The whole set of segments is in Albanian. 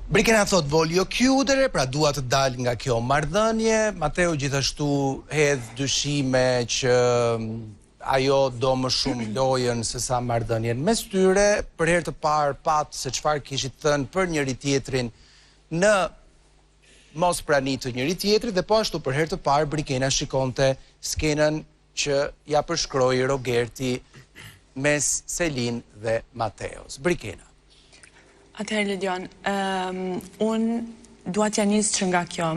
Brikena thot voglio chiudere, pra dua të dal nga kjo marrëdhënie. Mateo gjithashtu hedh dyshime që ajo do më shumë lojën se sa marrëdhënien mes tyre. Për herë të parë pat se çfarë kishit thënë për njëri tjetrin në mos prani të njëri tjetrit, dhe po ashtu për herë të parë Brikena shikonte skenën që ja përshkroi Rogerti mes Selin dhe Mateos. Brikena. Atëherë Ledion, unë dua t'ja nis që nga kjo.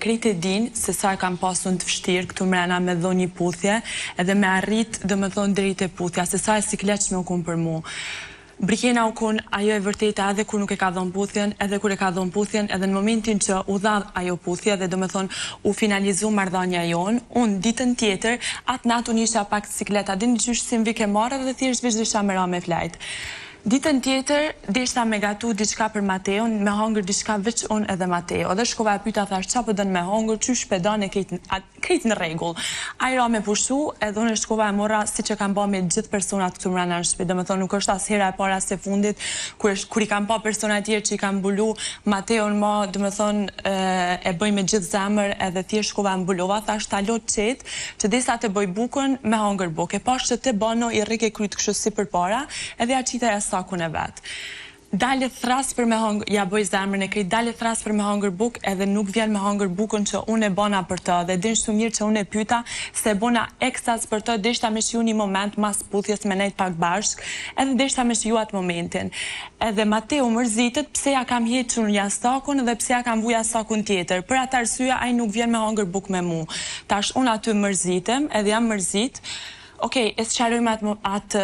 Krejt e din se sa e kam pasun të vështirë këtu mrena me dho një puthje, edhe me arrit dhe me thonë drit e puthja, se sa e sikleqme u kun për mu. Brikena u kun ajo e vërteta edhe kur nuk e ka dhon puthjen, edhe kur e ka dhon puthjen, edhe në momentin që u dha ajo puthje dhe do me thonë u finalizu marrëdhënia jonë, unë ditën tjetër, atë natë unë isha pak sikleta, din që si mvi ke marrë dhe thjesht veç disha me ra me flajt. Ditën tjetër, deshta me gatu diçka për Mateon, me hongër diçka veç unë edhe Mateo. Dhe shkova e pyta thash, qa pëdën me hongër, që shpedan e krejt në regull. Ajra me pushu, edhe unë shkova e mora si që kam ba me gjithë personat këtu mrena në shpi. Dhe me thonë, nuk është as hera e para se fundit, kur i kam pa personat tjerë që i kam mbulu, Mateon ma, dhe me thonë, e bëj me gjithë zemër, edhe thjesht shkova e mbulova, thash talo qetë, që desa të bëj bukën me hongër bukë. E pash që te bano i rrike kryt kështu si për para, edhe ja qita e sakun e vetë. Dalë thras për me hongër, ja bëj zemrën e krejt, dalë thras për me hongër buk, edhe nuk vjen me hongër bukën që unë e bona për të, dhe din shumë mirë që unë e pyta se bona ekstas për të, deshta me shiju një moment mas puthjes me nejt pak bashk, edhe deshta me shiju atë momentin. Edhe Mateo mërzitet pse ja kam hequr ja sakun dhe pse ja kam vuja sakun tjetër. Për atë arsye ai nuk vjen me hongër buk me mu. Tash unë aty mërzitem, edhe jam mërzit. Okej, e sqarojmë atë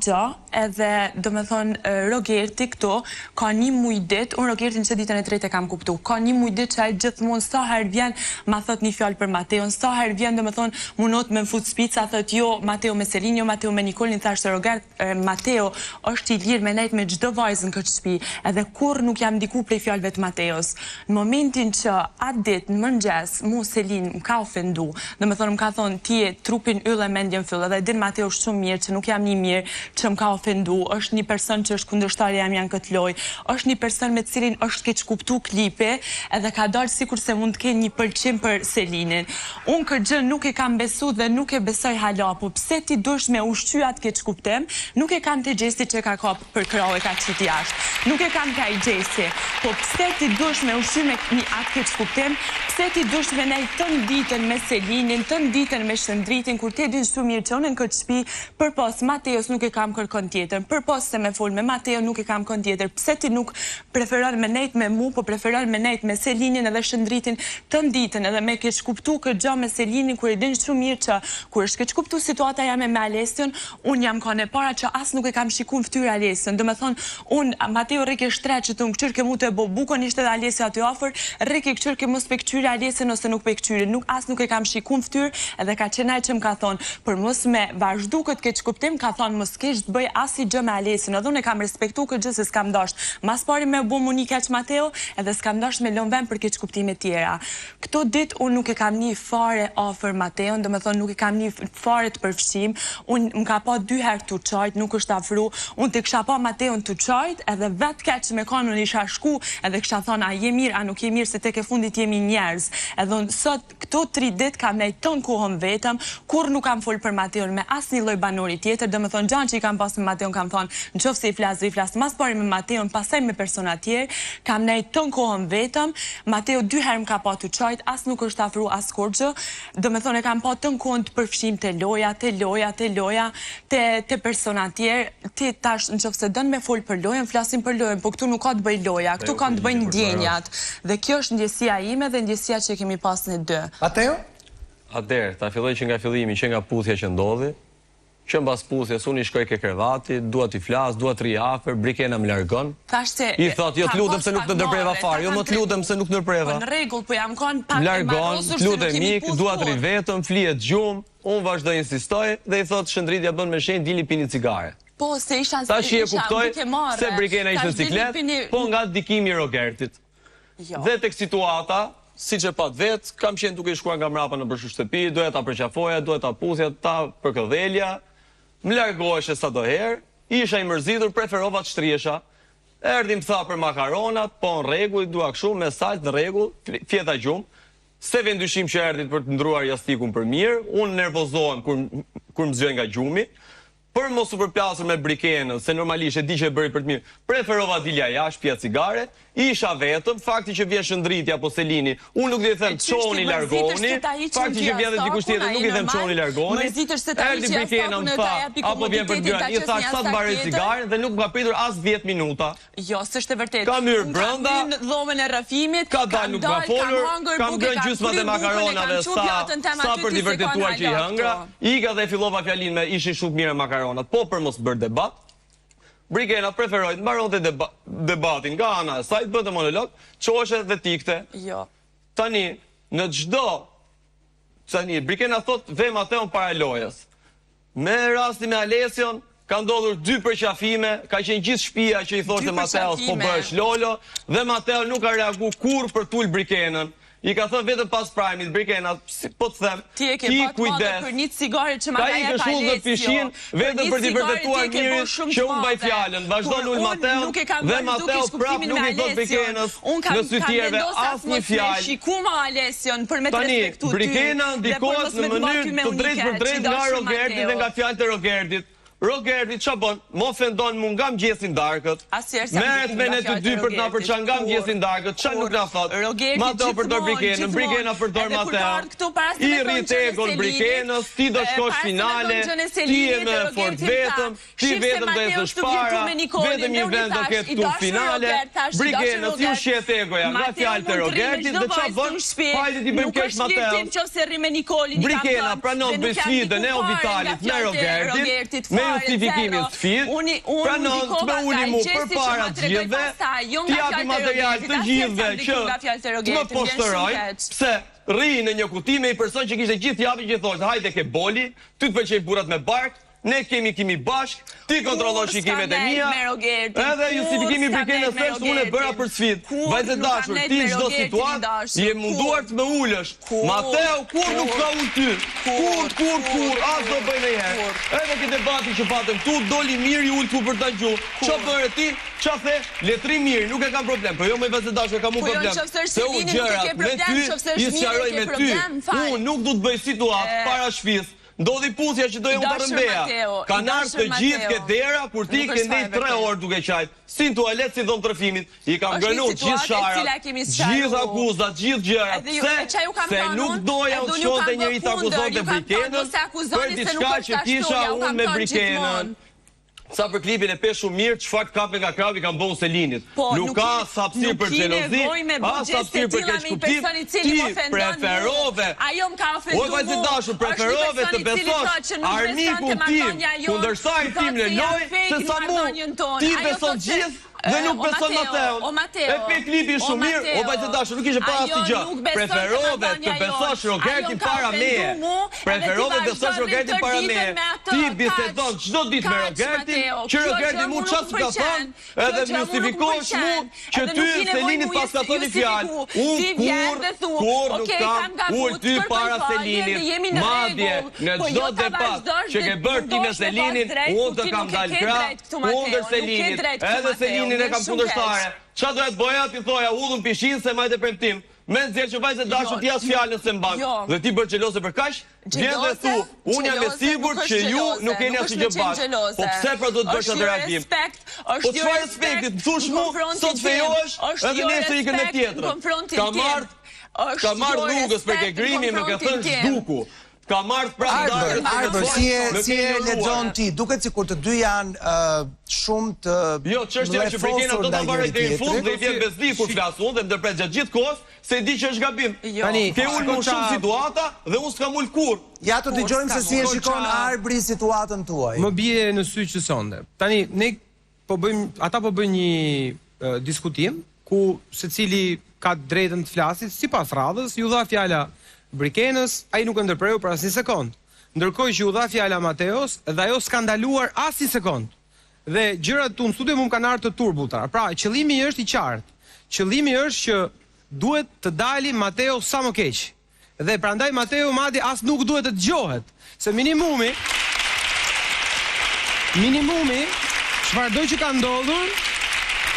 gjë, edhe do me thonë Rogerti këto, ka një muj dit, unë Rogertin që ditën e tretë e kam kuptu, ka një muj dit që a i gjithmonë sa herë vjen ma thot një fjallë për Mateon, sa herë vjen do me thonë munot me mfut spica, thot jo Mateo me Selin, jo Mateo me Nikolin, thashtë Rogert, Mateo është i lirë me nejt me gjdo vajzën këtë shpi, edhe kur nuk jam diku prej fjallëve të Mateos. Në momentin që atë dit në mëngjes, mu Selin më ka ofendu, do me thonë më ka thonë ti e trupin yll e mendjen fyll, edhe din Mateo është shumë mirë, që nuk jam një mirë, që më ka ofendu, është një person që është kundërshtar jam janë këtë loj, është një person me cilin është keq kuptu klipe, edhe ka dalë sikur se mund të kenë një pëlqim për Selinin. Unë këtë gjë nuk e kam besu dhe nuk e besoj hala, po pse ti dush me ushqy atë keq kuptem, nuk e kam të gjesi që ka kap për krau e ka qiti jashtë, nuk e kam ka i gjesi, po pse ti dush me ushqy me atë keq kuptem, pse ti dush me nej tën ditën me Selinin, tën ditën me Shëndritin, kur ti din shumë mirë që unë në këtë shpi, për pos Mateos nuk e kam kërkon tjetër, për pos se me fol me Mateo nuk e kam kërkon tjetër, pse ti nuk preferon me nejt me mu, po preferon me nejt me Selinin edhe Shëndritin tën ditën, edhe me keq kuptu këtë gjë me Selinin, kur e din shumë mirë që kur është keq kuptu situata jam me Alesion, unë jam kone para që as nuk e kam shikun ftyrë Alesion, do me thonë, unë Mateo rrike shtret që të më këqyr ke mu të e bo bukon, ishte dhe Alesia aty afër, rrike këqyr ke mos pe këqyri Alesion ose nuk pe këqyri, as nuk e kam shikun ftyrë, edhe ka qenaj që më ka thonë, për mos me vazhdu këtë keq kuptim, ka thonë mos kesh të bëj as i gjë me Alesin, edhe unë e kam respektu këtë gjë se s'kam dasht. Mas pari me bu mu një keq Mateo, edhe s'kam dasht me lënë vend për keq kuptime tjera. Këto ditë unë nuk e kam një fare ofër Mateon, do me thonë nuk e kam një fare të përfshim, unë më ka pa 2 herë të qajt, nuk është afru, unë të kësha pa Mateon të qajt, edhe vetë keq me kanë unë isha shku, edhe kësha thonë a je mirë, a nuk je mirë, se tek e fundit jemi njerëz. Edhe unë sot këto 3 ditë kam nejt ton kohën vetëm, kur nuk kam fol për Mateon me asnjë lloj banori tjetër, do me thonë gjanë që i kam pas me Mateon, kam thonë në qoftë se i flas mas pari me Mateon, pasaj me persona tjerë, kam nejt ton kohën vetëm, Mateo 2 herë më ka pa të qajt, as nuk është afru as kur gjë, do me thonë e kam pa ton kohën të përfshim të loja, të persona tjerë, ti tash në qoftë se dënë me fol për lojën, flasim për lojën, po këtu nuk ka të bëj loja, këtu ka të bëj ndjenjat, dhe kjo është ndjesia ime dhe ndjesia që kemi pas në dy. Mateo? Atëherë, ta filloj që nga fillimi, që nga puthja që ndodhi, që mbas puthjes unë i shkoj ke krevati, dua t'i flas, dua të ri afër, Brikena më largon. I thot, jo t'lutem se nuk të ndërpreva fare, jo më t'lutem se nuk ndërpreva. Po në rregull, po jam kon pak e marrosur se nuk kemi puthur. Dua të ri vetëm, flihet gjumë, unë vazhdoj insistoj dhe i thot Shëndritja bën me shenjë dili pini cigare. Po se isha tash e kuptoj se Brikena ishte në ciklet, po nga dikimi i Rogertit. Dhe tek situata, siç e pat vet, kam qenë duke shkuar nga mrapa në bërshë shtëpi, doja ta përqafoja, doja ta puthja, ta përkëdhelja, më largoheshe sadoherë, isha i mërzitur, preferova të shtriesha, Erdhi më tha për makaronat, po në rregull, dua kështu, mesazh në rregull, fjeta gjumë. Se vendyshim që erdhit për të ndruar jastikun për mirë, unë nervozohem kur më zgjen nga gjumi. Për mos u përplasur me brikenën, se normalisht e di që e bëri për të mirë, preferova dilja jashtë, pija cigare, isha vetëm, fakti që vjen shëndritja apo Selini, unë nuk do të them çoni largoni, fakti që vjen edhe dikush tjetër, nuk i them çoni largoni. Erdhi brikena më tha, apo vjen për dyra, i thash sa të mbaroj cigaren dhe nuk më ka pritur as 10 minuta. Jo, s'është e vërtetë. Kam hyrë brenda, në dhomën e rrafimit, ka dalë nuk ka folur, kam ngrënë gjysmat e makaronave sa për t'i vërtetuar që i hëngra, iga dhe fillova fjalinë me ishin shumë mirë makaronat, po për mos bërë debat. Brikena preferoj të mbaronte debatin nga ana e saj, bënte monolog, çoheshe dhe tikte. Jo. Tani, në çdo Brikena thot ve Mateon para lojës. Me rasti me Alesion ka ndodhur 2 përqafime, ka qenë gjithë shtëpia që i thoshte Mateos po bëhesh Lolo, dhe Mateo nuk ka reaguar kurrë për tul Brikenën. I ka thënë vetëm pas prajmit, Brikena, po të them, ki kujdes. Për një cigare që ma ka i këshull dhe pishin, vetëm për t'i vërtetuar mirin që unë baj fjallën. Vazhdo në ullë Mateon, dhe Mateo prap nuk i thot Brikenës në sytjeve as një fjallë. Tani, Brikena ndikohet në mënyrë të drejt për drejt nga Rogerti dhe nga fjallë të Rogertit. Rogerti që bon, më ofendon mu nga mëgjesin darkët, meret me ne të dy për të nga përqa nga mëgjesin darkët, që nuk nga thot, Mateo përdor Brikenën, Brikena përdor Mateo, i rrit egon Brikenës, ti do shkosh finale, ti e me fort vetëm, ti vetëm do e të shpara, vetëm një vend do ketë tu finale, Brikenës ju shjet egoja nga fjallë të Rogertit, dhe që bon, hajde ti bëjmë kesh Mateo. Brikena pranon për sfidën e Vitalit me Rogertit, me justifikimin sfidë, pranon të me uli mu për para gjithve, ti api material të gjithve që të më poshtëroj, pse rri në një kuti me i person që kishte gjithë japi që thoshtë, hajde ke boli, ty të përqej burat me bark, ne kimi bashk, ti kontrollon shikimet e mia, edhe justifikimi Brikenës është unë e bëra për sfidë. Vajzë dashur, ti në çdo situatë je munduar të më ulësh. Mateo kur nuk ka ullë ty. Kur, as do bëj ndonjëherë. Edhe këtë debati që patëm këtu, doli mirë i ullë tu për ta gjuhë. Ço bëre ti? Ço the? Letri mirë, nuk e kam problem, por jo me vajzë dashur, kam unë problem. Se unë gjërat me ty, i sqaroj me ty. Unë nuk do të bëj situatë para shtëpisë. Ndodhi puthja që dojë unë të rëmbeja. Kanë ardhur të gjithë ke dera, kur ti ke ndej 3 orë duke qajt. Si në tualet, si dhomë trëfimit. I kam grënu gjithë sharat, gjithë akuzat, gjithë gjërat. Pse? Se nuk doja unë shkonte njëri të akuzonte Brikenën, për diçka që kisha unë me Brikenën. Sa për klipin e pesh shumë mirë, që fakt kape nga kravi kam bëhu Selinit. Nuk ka sapsir për gjelozi, a sapsir për keq kuptim, ti preferove. O vajzë dashur, preferove të besosh armikun tim, kundërsajnë tim në loj, se sa mu, ti beson gjithë, dhe nuk beson Mateon. E pe klipi shumë mirë, o vajzë dashur, nuk ishe para asë të gjë. Preferove të besosh Rogertin para meje. Preferove të besosh Rogertin para meje. Ti bisedon qdo dit me Rogertin, që Rogerti mu qasë ka thonë, edhe më justifikosh mu që ty Selinit pas ka thoni fjallë. Unë kur nuk kam ullë ty para Selinit. Madje në gjdo debat që ke bërë ti me Selinin, unë të kam dalë gra, kundër Selinit, edhe Selinin e kam kundërshtare. Qa do e të boja, ti thoja, udhën pishin se majtë e premtim. Me nëzirë që vajzë e dashur ti as fjallën se mban. Dhe ti bërë gjelose për kash, vjen dhe thu, unë jam e sigur që ju nuk e një asë gjë bashkë. Po pse pra do të bërë që të reagim? Po që fa respektit, të thush mu, sot fejohesh, edhe nesër i kënë tjetërën. Ka marrë rrugës për ke grimi, me ke thënë shduku. Ka marrë prapë Arbër, si e lexon ti, duket si kur të dy janë shumë të jo, çështja që Brikena do ta varoj deri në fund dhe i vjen bezdi kur flas unë dhe më ndërpret gjatë gjithë kohës se di që është gabim. Ke ulë më shumë situata dhe unë s'kam ulë kur. Ja të dëgjojmë se si e shikon Arbri situatën tuaj. Më bie në sy që sonde. Tani ne ata po bëjnë një diskutim ku secili ka drejtën të flasit sipas radhës, ju dha fjala Brikenës, ai nuk e ndërpreu për asnjë sekond. Ndërkohë që u dha fjala Mateos dhe ajo s'ka ndaluar as një sekond. Dhe gjërat tu në studio më kanë ardhur të turbullta. Pra, qëllimi është i qartë. Qëllimi është që duhet të dali Mateo sa më keq. Dhe prandaj Mateo madje as nuk duhet të dëgjohet, se minimumi çfarëdo që ka ndodhur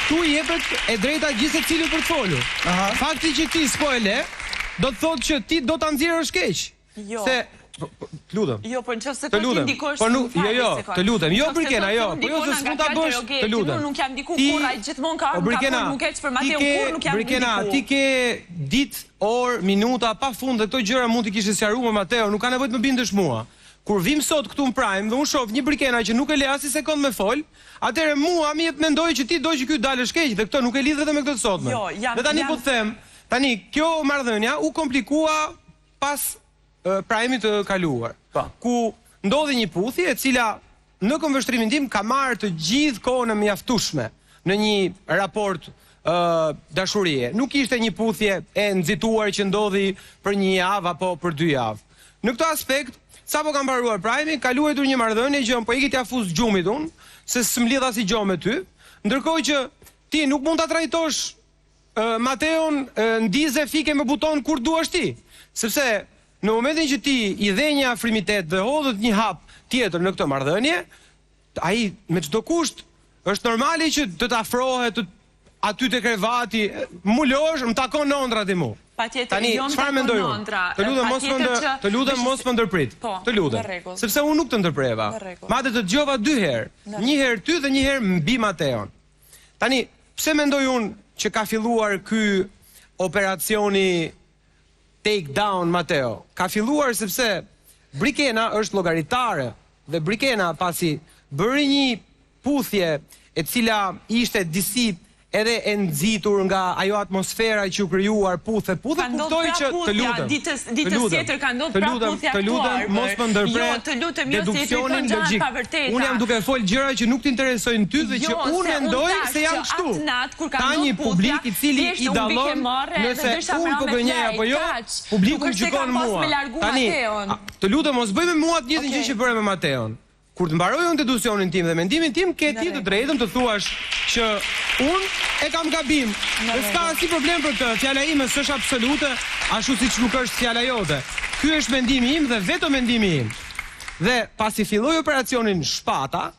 këtu i jepet e drejta gjithë secili për të folur. Fakti që ti s'po e le, do të thotë që ti do ta nxjerrësh keq. Jo. Se të lutem. Jo, por nëse të ndikosh. Të lutem. Jo, Brikena, jo. Po jo se s'mund ta bësh, të lutem. Unë nuk jam ndiku kur ai gjithmonë ka nuk keq për Mateu, kur nuk jam ndiku. Brikena, ti ke ditë, orë, minuta pafund dhe këto gjëra mund t'i kishe sqaruar me Mateo, nuk ka nevojë të më bindesh mua. Kur vim sot këtu në Prime dhe unë shoh një Brikena që nuk e le as një sekond me fol, atëherë mua më jep mendoj që ti do që ky dalësh keq dhe këtë nuk e lidh vetëm me këtë të sotme. Dhe tani po të them, tani kjo marrëdhënia u komplikua pas Prime-it të kaluar, ku ndodhi një puthje e cila në konveshtrimin tim ka marrë të gjithë kohën e mjaftueshme në një raport dashurie. Nuk ishte një puthje e nxituar që ndodhi për një javë apo për 2 javë. Në këtë aspekt, sapo kam mbaruar Prime-i, ka luajtur një marrëdhënie që po ikit ja fus gjumit unë, se s'mlidh asnjë gjë me ty, ndërkohë që ti nuk mund ta trajtosh Mateon ndize fike me buton kur duash ti, sepse në momentin që ti i dhe një afrimitet dhe hodhët një hap tjetër në këtë marrëdhënie, ai me çdo kusht është normali që të të afrohet aty te krevati, mulosh, më takon Ondra ti mu. Tani çfarë mendoj unë? Të lutem mos më ndërprit. Të lutem. Sepse unë nuk të ndërpreva. Madje të dëgjova 2 herë. Një herë ty dhe një herë mbi Mateon. Tani pse mendoj unë që ka filluar ky operacioni take down Mateo? Ka filluar sepse Brikena është llogaritare dhe Brikena pasi bëri një puthje e cila ishte disi edhe e nxitur nga ajo atmosfera që u krijuar puthje kuptoi që të lutem. Ditës tjetër ka ndodhur pra puthja. Të lutem mos më ndërprer. Jo, të lutem jo se ti po gjan pa vërtetë. Unë jam duke fol gjëra që nuk të interesojnë ty dhe që unë mendoj se janë kështu. Ka një publik i cili i dallon nëse unë po bëj një apo jo, publiku gjykon mua. Tani, të lutem mos bëj me mua të njëjtën gjë që bëre me Mateon. Kur të mbaroj unë deducionin tim dhe mendimin tim, ke ti të drejtën të thuash që unë e kam gabim. Dhe s'ka asnjë problem për këtë. Fjala ime s'është absolute, ashtu siç nuk është fjala jote. Ky është mendimi im dhe vetëm mendimi im. Dhe pasi filloi operacionin shpata,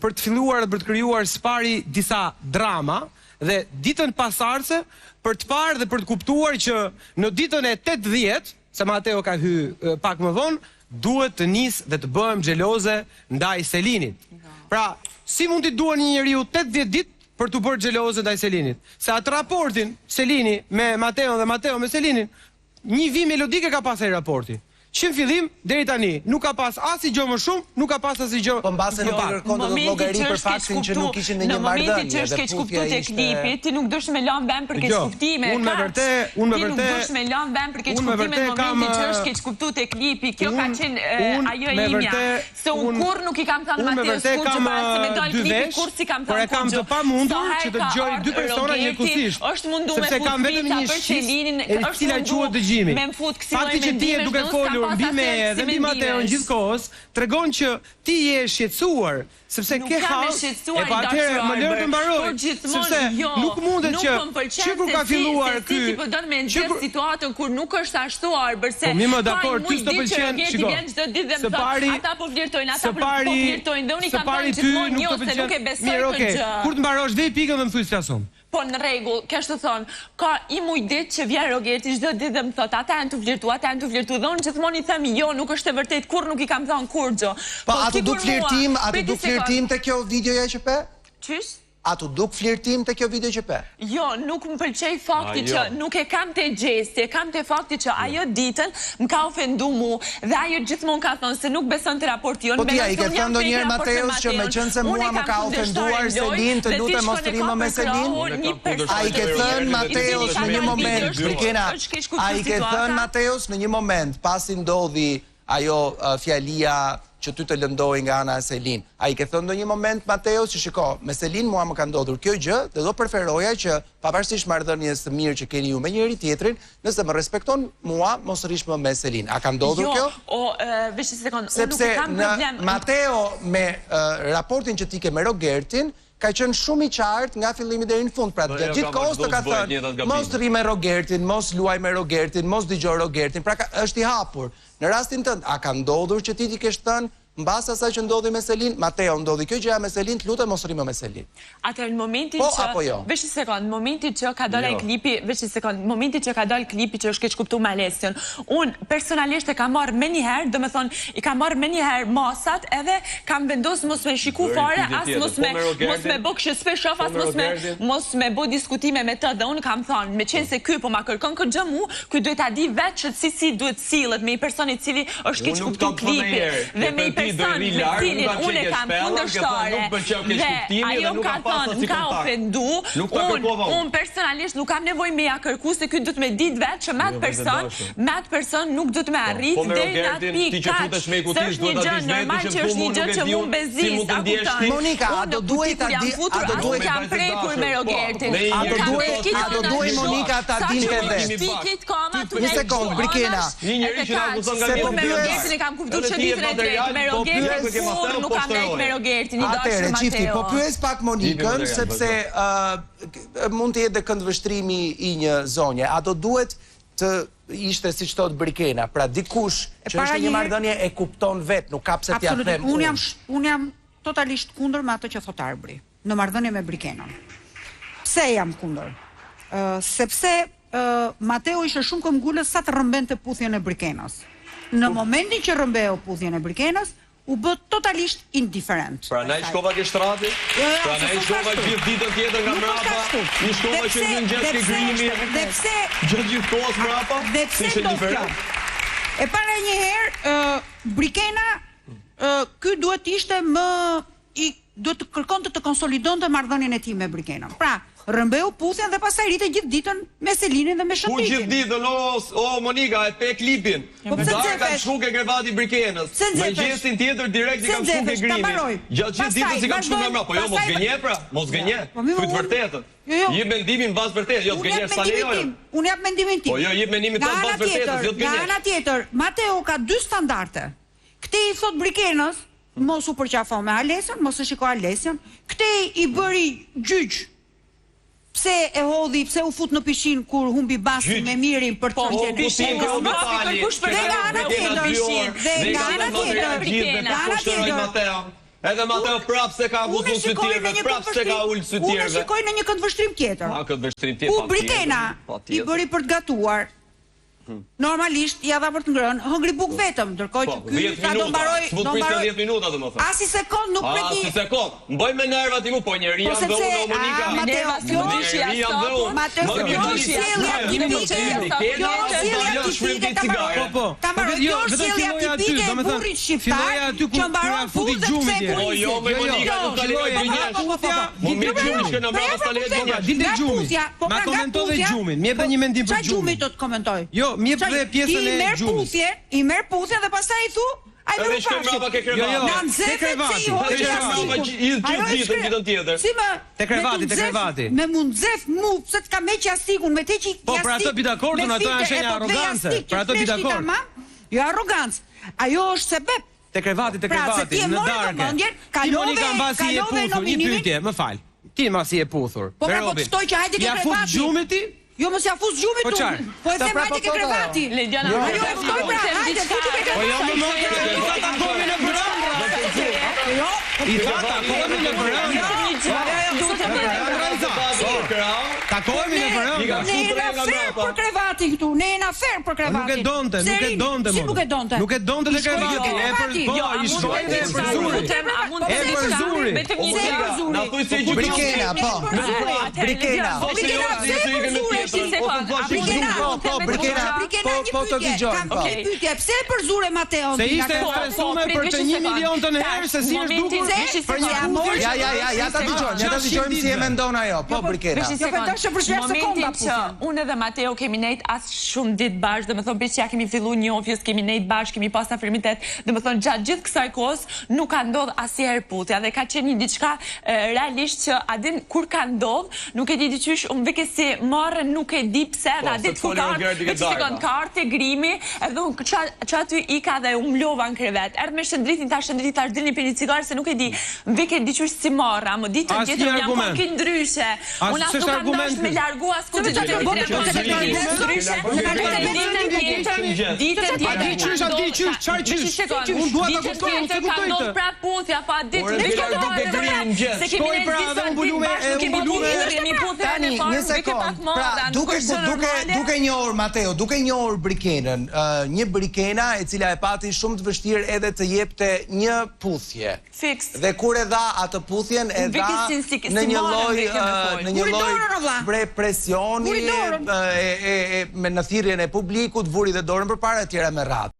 për të filluar dhe për të krijuar spari disa drama dhe ditën pasardhëse për të parë dhe për të kuptuar që në ditën e 80, se Mateo ka hyrë pak më vonë, duhet të nis dhe të bëhem xheloze ndaj Selinit. Pra, si mund t'i duan një njeriu 80 ditë për t'u bërë xheloze ndaj Selinit? Se atë raportin Selini me Mateon dhe Mateo me Selinin, një vim melodike ka pas ai raporti. Që në fillim deri tani nuk ka pas asnjë gjë më shumë, nuk ka pas asnjë gjë. Po mbase nuk kërkon të llogari për faktin që nuk ishin në një marrëdhënie. Në momentin që është keq kuptuar te klipi, ti nuk dosh me lëm vend për keq kuptime. Unë me vërtet, nuk dosh me lëm vend për keq kuptime në momentin që është keq kuptuar te klipi. Kjo ka qenë ajo e imja. Se unë kur nuk i kam thënë Mateos kur që para se me dal klipi, kur si kam thënë. Por e kam të pamundur që të dëgjoj 2 persona njëkohësisht. Është munduar me fut vetëm një Selinin, është munduar dëgjimi. Fakti që ti e duke folur mbi me dhe mbi Mateon gjithkohës tregon që ti je shqetësuar sepse ke hall e pa atëherë më lër të mbaroj sepse nuk mundet që kur ka filluar ky ti po don me nxjerr situatën kur nuk është ashtu arbërse po mi më dakord ty s'do pëlqen shiko ata po flirtojnë ata po flirtojnë dhe unë i kam thënë gjithmonë jo se nuk e besoj këtë gjë kur të mbarosh vej pikën dhe më thuaj s'lasom. Po në rregull, kjo është të thonë, ka i muj ditë që vjen Rogerti çdo ditë dhe më thotë, ata janë të flirtu, dhe unë gjithmonë i them jo, nuk është e vërtetë, kur nuk i kam thënë kur gjë. Po ato duk flirtim te kjo videoja që pe? Qysh? A tu duk flirtim te kjo video që pe? Jo, nuk më pëlqej fakti që nuk e kam te gjesti, e kam te fakti që ajo ditën më ka ofendu mu dhe ajo gjithmonë ka thonë se nuk beson të raporti jonë. Po ti a i ke thënë ndonjëherë Mateos që me qenë se mua më ka ofenduar Selin, të lutem mos të rimo me Selin? A i ke thënë Mateos në një moment, Brikena, a i ke thënë Mateos në një moment, pasi ndodhi ajo fjalia që ty të lëndoj nga ana e Selin. A i ke thënë në një moment, Mateos, që shiko, me Selin mua më ka ndodhur kjo gjë dhe do preferoja që pavarësisht marrëdhënies të mirë që keni ju me njëri tjetrin, nëse më respekton mua, mos rish më me Selin. A ka ndodhur kjo? Jo, veç një sekond, unë nuk sepse kam problem. në Mateo me raportin që ti ke me Rogertin, ka qenë shumë i qartë nga fillimi deri në fund. Pra gjithë kohës të ka thënë, mos rri me Rogertin, mos luaj me Rogertin, mos dëgjoj Rogertin. Pra është i hapur. Në rastin tënd, a ka ndodhur që ti kesh thënë mbas asaj që ndodhi me Selin, Mateo, ndodhi kjo gjëja me Selin, të lutem mos rrimo me Selin. Atëherë në momentin që veç një sekond, në momentin që ka dalë klipi, veç një sekond, në momentin që ka dalë klipi që është keq kuptuar me Alesion, unë personalisht e kam marrë më një herë, domethënë i kam marrë më një herë masat edhe kam vendosur mos me shiku fare, as mos me bë kështu s'pe shoh, as mos me bë diskutime me të, dhe unë kam thënë, me qenë se ky po ma kërkon këtë gjë mu, ky duhet ta di vetë që si duhet sillet me një person i cili është keq kuptuar klipi dhe me një person me cilin unë kam kundërshtare dhe ajo ka thënë më ka ofendu, unë personalisht nuk kam nevojë me ja kërku se ky duhet me ditë vetë që me atë person nuk duhet me arrit deri në atë pikë kaq. Është një gjë normal që është një gjë që mund bezis, a kupton? Monika, a do duhet ta di, a do duhet kam prekur me Rogertin. A do duhet Monika ta dinte vetë. Pikit koma tu një sekond, Brikena. Një njeri që na akuzon nga me Rogertin e kam kuptuar çditën e tretë me Rogertin, nuk kam nejt me Rogertin, i dashur Mateo. Qifti, po pyes pak Monikën, sepse mund të jetë dhe këndvështrimi i një zonje. A do duhet të ishte si që thot Brikena, pra dikush që është një marrëdhënie e kupton vetë, nuk ka pse t'ja them. Unë jam totalisht kundër me atë që thot Arbri, në marrëdhënie me Brikenën. Pse jam kundër? Sepse Mateo ishte shumë këmbgulës sa të rrëmbente puthjen e Brikenës. Në momentin që rrëmbeu puthjen e Brikenës, u bë totalisht indiferent. Pra na i shkova ke shtrati? Pra na i shkova gjithë ditën tjetër nga mrapa? I shkova që në gjatë ke grimi? Dhe pse? Gjatë gjithë kohës mrapa? Dhe pse do kjo? E para një herë, Brikena, ky duhet ishte duhet të kërkonte të konsolidonte marrëdhënien e tij me Brikenën. Pra, rrëmbeu puthjen dhe pastaj rrite gjithë ditën me Selinin dhe me Shënditin. Ku gjithë ditën, o Monika, e pe klipin. Darë kam shku ke krevati Brikenës. Me gjestin tjetër direkt i kam shku ke grimi. Gjatë gjithë ditën si kam shku nga mra. Po jo, mos gënje pra, mos gënje. Fyt vërtetën. Jep mendimin baz vërtetë, jo të gënjesh sa lejo. Unë jap mendimin tim. Po jo, jep mendimin tënd baz vërtetës, jo të gënjesh. Nga ana tjetër, Mateo ka dy standarde. Këtej i thot Brikenës, mos u përqafo me Alesion, mos e shiko Alesion. Këtej i bëri gjyq. Pse e hodhi, pse u fut në pishin kur humbi basin me Mirin për të qenë pishin kjo me tali. Dhe nga ana tjetër, edhe Mateo prap se ka avutur sytyrve, prap se ka ullë sytyrve. Unë shikoj në një këndvështrim tjetër. Ku Ku Brikena i bëri për të gatuar. Normalisht ja dha për të ngrënë, hëngri buk vetëm, ndërkohë që ky ka do mbaroj 10 minuta domethënë. As i sekond nuk pret një. As i sekond. Mboj me nervat i mu, po njeri jam dhe unë Monika. Mateo, kjo është sjellja tipike. Ta mbaroj kjo është sjellja tipike e burrit shqiptar që mbaron puthën pse po jo me Monika, nuk ka lejë gënjesh. Mo mirë gjumi që në mbrapa sta lejë. Dinte gjumi. Ma komentoj dhe gjumin. Më jep një mendim për gjumin. Çfarë do të komentoj? Jo, më jep dhe pjesën e gjumit. I merr puthjen dhe pastaj i thu, ai më fashi. Në tjetër. Si më te krevati. Me mundzef mu, pse të ka meq jastikun, me te që po për ato bi dakordun, ato janë shenja arrogancë. Për ato bi dakord. Jo arrogancë. Ajo është sebeb. Te krevati, në darkë. Kalove një pyetje, më fal. Ti mbasi e puthur. Po pra po të shtoj që hajde ke krevati. Ja fut gjumit ti? Jo mos ja fus gjumit tu. Po e them hajde ke krevati. Lediana, ajo e ftoi pra, hajde futi ke krevati. Po jo më i tha takohemi në brëndra. Jo, i tha takohemi në brëndra. Takohemi në brëndra. Ne jena fer për krevatin këtu, ne jena fer për krevatin. Nuk e donte. Si nuk e donte? Nuk e donte te krevati. Po, i shkoi dhe për zuri. E për zuri. Vetëm një gjë. Na thuaj se Brikena, po. Brikena. Po të dëgjoj. Pyetje, pse e përzure Mateo? Se ishte stresuar për të 1 milion të herë se si është dukur për një puthje. Ja ta dëgjojmë si e mendon ajo. Po Brikena. Në momentin që unë dhe Mateo kemi nejt as shumë ditë bashkë, domethënë që ja kemi filluar njohjes, kemi nejt bashkë, kemi pas afirmitet, domethënë gjatë gjithë kësaj kohës nuk ka ndodhur asnjëherë puthja dhe ka qenë diçka realisht që a din kur ka ndodhur, nuk e di diçysh, unë veke si marrën nuk e di pse, a dit ku ka. Sekond karti te grimi, edhe unë që aty i ka dhe u mlova në krevet. Erdhë me shëndritin, tash dilni për një cigarë, se nuk e di, vike di qështë si marra, më ditë të gjithë jam po ki ndryshe. Unë asë nuk kam dash me largu asë ku të Duke njohur Mateo, duke njohur Brikenën, një Brikena e cila e pati shumë të vështirë edhe të jepte një puthje. Dhe kur e dha atë puthjen, e dha në një lloj presioni, në thirrjen e publikut, vuri dhe dorën përpara, etj me radhë.